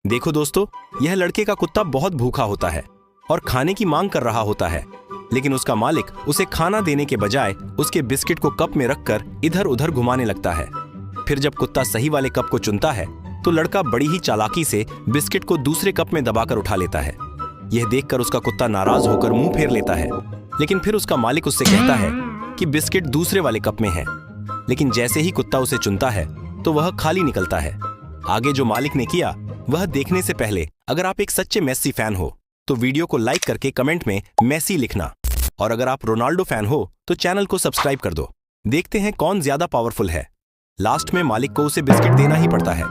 देखो दोस्तों, यह लड़के का कुत्ता बहुत भूखा होता है और खाने की मांग कर रहा होता है, लेकिन उसका मालिक उसे खाना देने के बजाय उसके बिस्किट को कप में रखकर इधर उधर घुमाने लगता है। फिर जब कुत्ता सही वाले कप को चुनता है तो लड़का बड़ी ही चालाकी से बिस्किट को दूसरे कप में दबाकर उठा लेता है। यह देखकर उसका कुत्ता नाराज होकर मुंह फेर लेता है, लेकिन फिर उसका मालिक उससे कहता है कि बिस्किट दूसरे वाले कप में है। लेकिन जैसे ही कुत्ता उसे चुनता है तो वह खाली निकलता है। आगे जो मालिक ने किया वह देखने से पहले अगर आप एक सच्चे मेस्सी फैन हो तो वीडियो को लाइक करके कमेंट में मेस्सी लिखना, और अगर आप रोनाल्डो फैन हो तो चैनल को सब्सक्राइब कर दो। देखते हैं कौन ज्यादा पावरफुल है। लास्ट में मालिक को उसे बिस्किट देना ही पड़ता है।